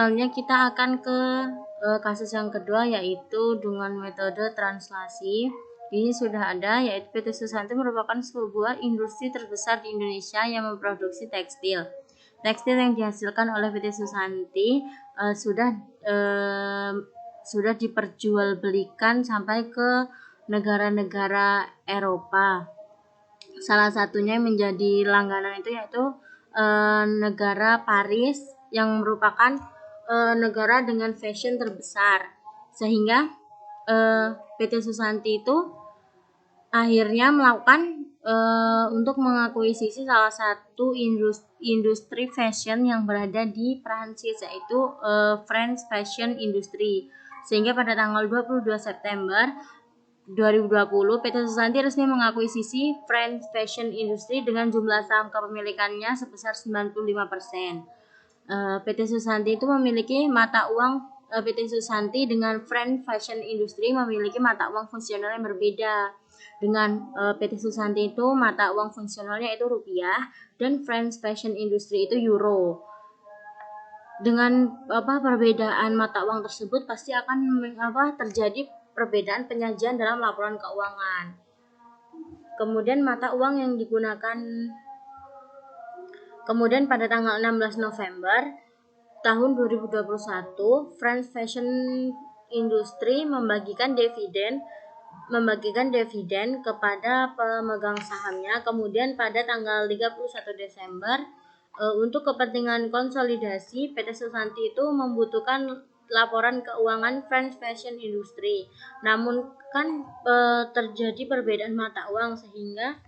selanjutnya kita akan ke kasus yang kedua, yaitu dengan metode translasi. Ini sudah ada, yaitu PT Susanti merupakan sebuah industri terbesar di Indonesia yang memproduksi tekstil. Tekstil yang dihasilkan oleh PT Susanti sudah diperjualbelikan sampai ke negara-negara Eropa. Salah satunya menjadi langganan itu yaitu negara Paris, yang merupakan negara dengan fashion terbesar, sehingga PT Susanti itu akhirnya melakukan untuk mengakuisisi salah satu industri fashion yang berada di Prancis, yaitu French Fashion Industry, sehingga pada tanggal 22 September 2020 PT Susanti resmi mengakuisisi French Fashion Industry dengan jumlah saham kepemilikannya sebesar 95%. PT Susanti itu memiliki mata uang PT Susanti dengan French Fashion Industry memiliki mata uang fungsional yang berbeda. Dengan PT Susanti itu mata uang fungsionalnya itu rupiah dan French Fashion Industry itu euro. Dengan perbedaan mata uang tersebut pasti akan terjadi perbedaan penyajian dalam laporan keuangan. Kemudian mata uang yang digunakan, kemudian pada tanggal 16 November tahun 2021, French Fashion Industry membagikan dividen kepada pemegang sahamnya. Kemudian pada tanggal 31 Desember untuk kepentingan konsolidasi, PT Susanti itu membutuhkan laporan keuangan French Fashion Industry. Namun kan terjadi perbedaan mata uang, sehingga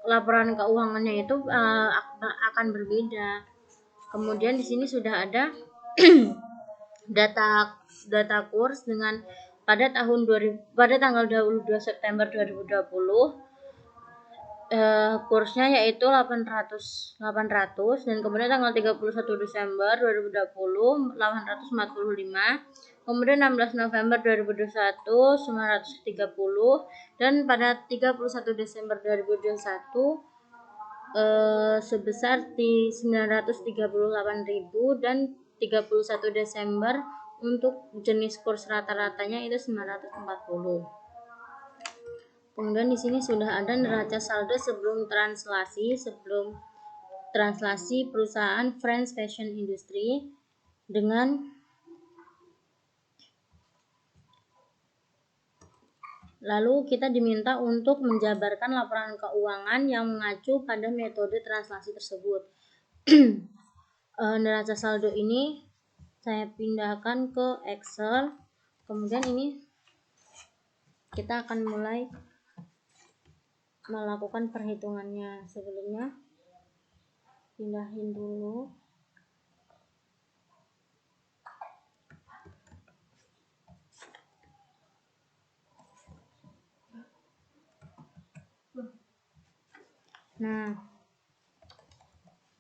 laporan keuangannya itu akan berbeda. Kemudian di sini sudah ada data kurs dengan pada tanggal 22 September 2020 kursnya yaitu 800 dan kemudian tanggal 31 Desember 2020 845, kemudian 16 November 2021 930, dan pada 31 Desember 2021 sebesar di 938.000, dan 31 Desember untuk jenis kurs rata-ratanya itu 940. Kemudian di sini sudah ada neraca saldo sebelum translasi perusahaan French Fashion Industry. Lalu kita diminta untuk menjabarkan laporan keuangan yang mengacu pada metode translasi tersebut. Neraca saldo ini saya pindahkan ke Excel. Kemudian ini kita akan mulai melakukan perhitungannya. Sebelumnya pindahin dulu. Nah,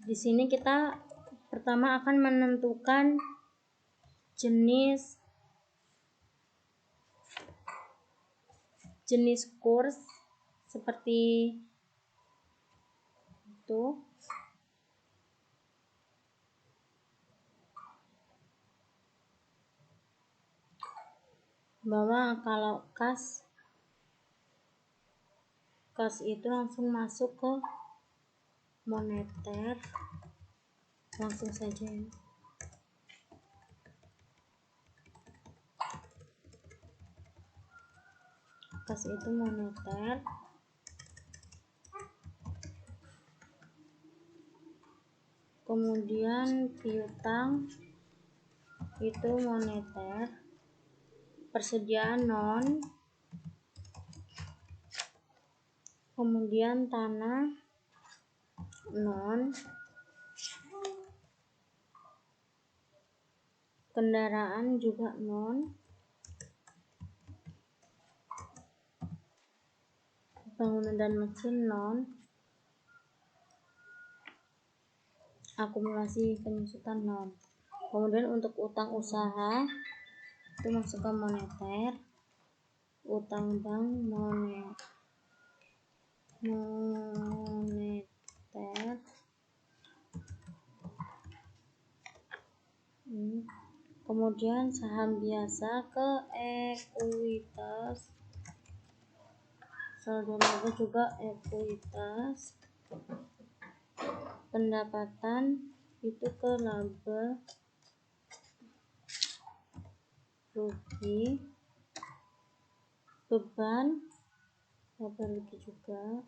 di sini kita pertama akan menentukan jenis kurs seperti itu. Bahwa kalau kas itu langsung masuk ke moneter, langsung saja ya. Kas itu moneter, kemudian piutang itu moneter, persediaan non, kemudian tanah non, kendaraan juga non, bangunan dan mesin non, akumulasi penyusutan non. Kemudian untuk utang usaha itu masuk ke moneter, utang bank moneter, Kemudian saham biasa ke ekuitas, saldo laba juga ekuitas, pendapatan itu ke laba rugi, beban laba rugi juga,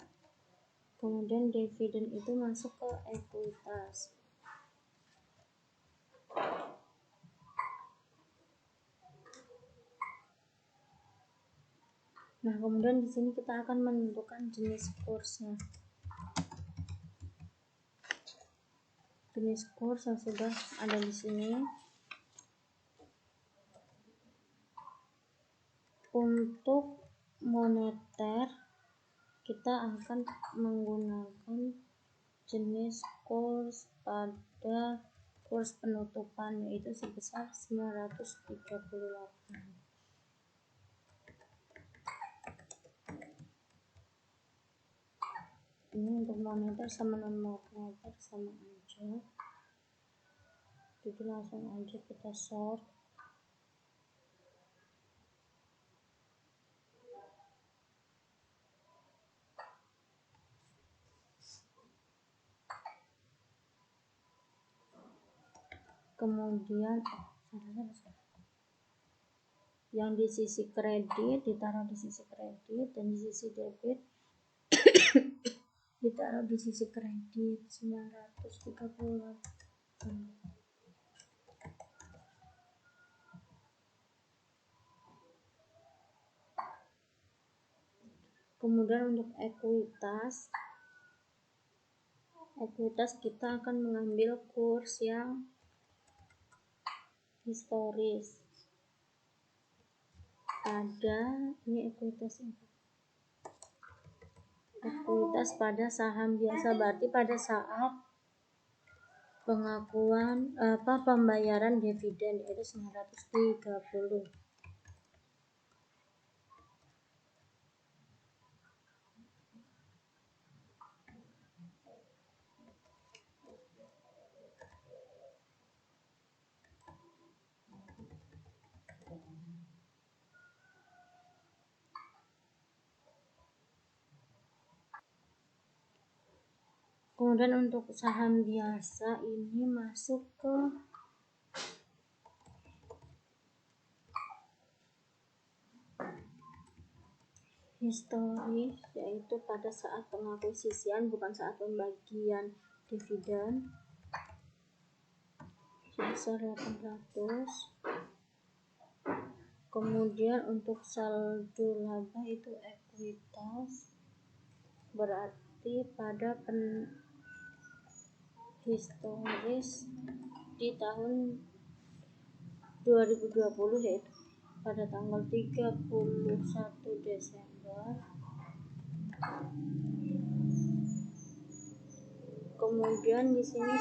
kemudian dividen itu masuk ke ekuitas. Nah, kemudian di sini kita akan menentukan jenis kursnya. Jenis kurs yang sudah ada di sini. Untuk moneter kita akan menggunakan jenis kurs pada kurs penutupan, yaitu sebesar 938. Ini untuk moneter sama non moneter sama aja, jadi langsung aja kita sort. Kemudian yang di sisi kredit ditaruh di sisi kredit, dan di sisi debit ditaruh di sisi kredit 938. Kemudian untuk ekuitas kita akan mengambil kurs yang historis pada ekuitas pada saham biasa, berarti pada saat pembayaran dividen, yaitu 930. Kemudian untuk saham biasa ini masuk ke historis, yaitu pada saat pengakuisisian, bukan saat pembagian dividen, sebesar 800. Kemudian untuk saldo laba itu ekuitas, berarti pada historis di tahun 2020, yaitu pada tanggal 31 Desember. Kemudian di sini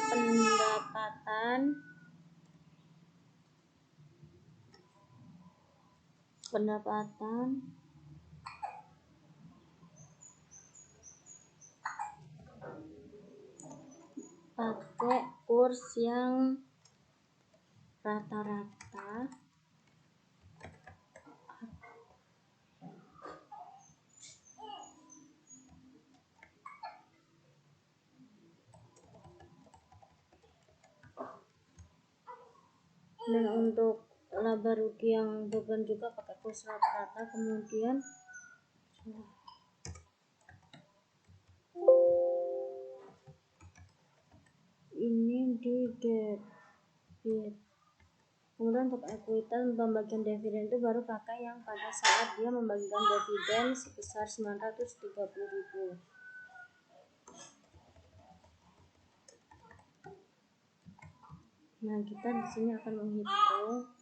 pendapatan pakai kurs yang rata-rata, dan untuk laba rugi yang beban juga pakai kurs rata-rata. Kemudian ini di debit. Kemudian untuk ekuitas pembagian dividen itu baru pakai yang pada saat dia membagikan dividen sebesar 930.000. Nah, kita di sini akan menghitung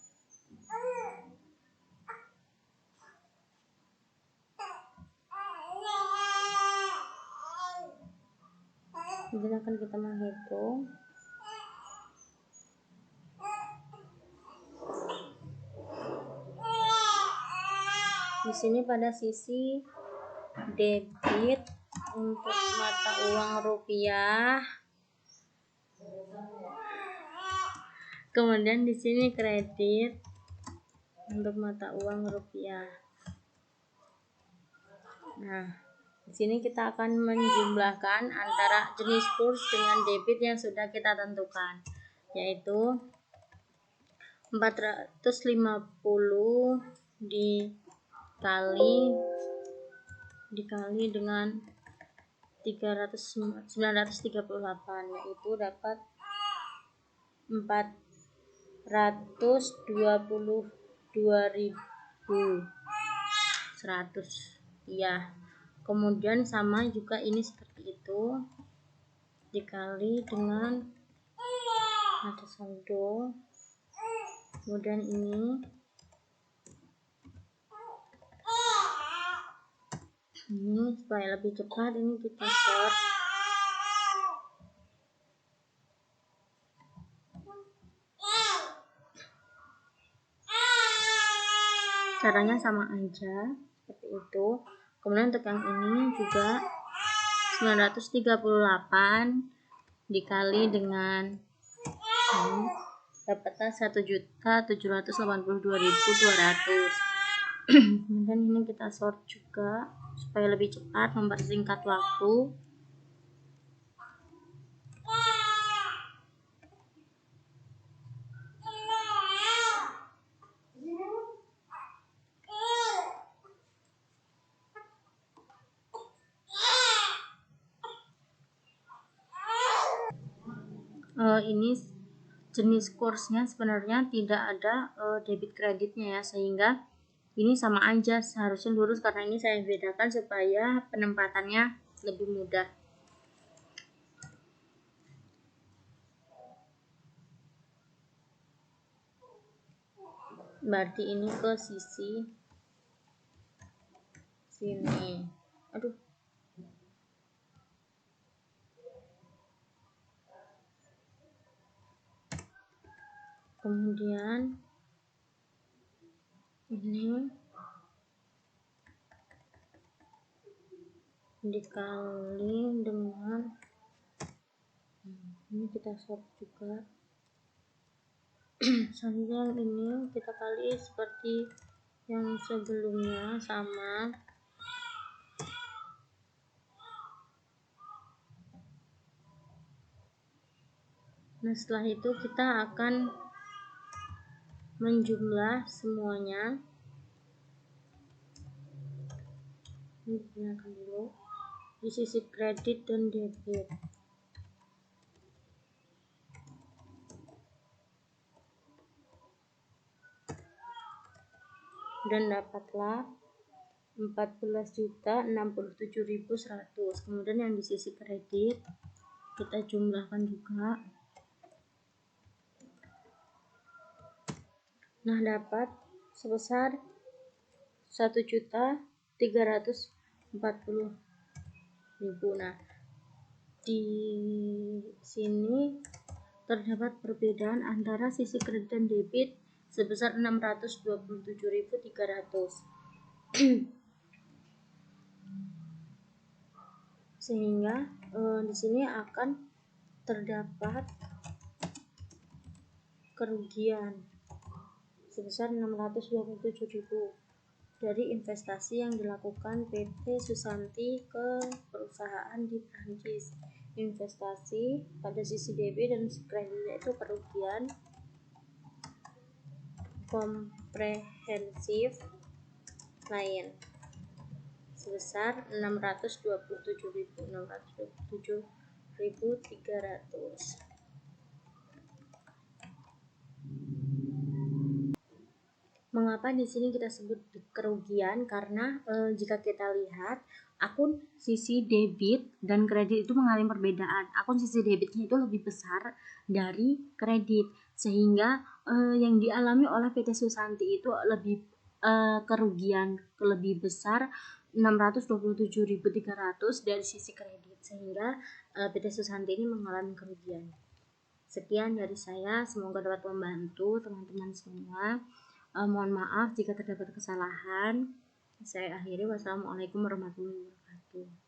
di sini pada sisi debit untuk mata uang rupiah Kemudian di sini kredit untuk mata uang rupiah. Nah, di sini kita akan menjumlahkan antara jenis kurs dengan debit yang sudah kita tentukan, yaitu 450 dikali dengan 938, yaitu dapat 422.100 ya. Kemudian sama juga ini seperti itu, dikali dengan ada saldo. Kemudian ini supaya lebih cepat ini kita sort. Caranya sama aja seperti itu. Kemudian untuk yang ini juga 938 dikali dengan dapatnya 1.782.200. Kemudian ini kita sort juga supaya lebih cepat, mempersingkat waktu. Ini jenis kursnya sebenarnya tidak ada debit kreditnya ya, sehingga ini sama aja, seharusnya lurus, karena ini saya bedakan supaya penempatannya lebih mudah. Berarti ini ke sisi sini. Aduh. Kemudian ini dikali dengan ini kita sort juga. Selanjutnya ini kita kali seperti yang sebelumnya, sama. Nah, setelah itu kita akan menjumlah semuanya. Ini gunakan dulu di sisi kredit dan debit. Dan dapatlah 14.067.100. Kemudian yang di sisi kredit kita jumlahkan juga. Nah, dapat sebesar 1.340.000. Nah, di sini terdapat perbedaan antara sisi kredit dan debit sebesar 627.300. Sehingga di sini akan terdapat kerugian sebesar 627.000 dari investasi yang dilakukan PT Susanti ke perusahaan di Prancis. Investasi pada sisi debit dan kredit itu kerugian komprehensif lain sebesar 627.300. Mengapa di sini kita sebut kerugian? Karena jika kita lihat akun sisi debit dan kredit itu mengalami perbedaan. Akun sisi debitnya itu lebih besar dari kredit, sehingga yang dialami oleh PT Susanti itu lebih kerugian lebih besar 627.300 dari sisi kredit, sehingga PT Susanti ini mengalami kerugian. Sekian dari saya, semoga dapat membantu teman-teman semua. Mohon maaf jika terdapat kesalahan. Saya akhiri. Wassalamualaikum warahmatullahi wabarakatuh.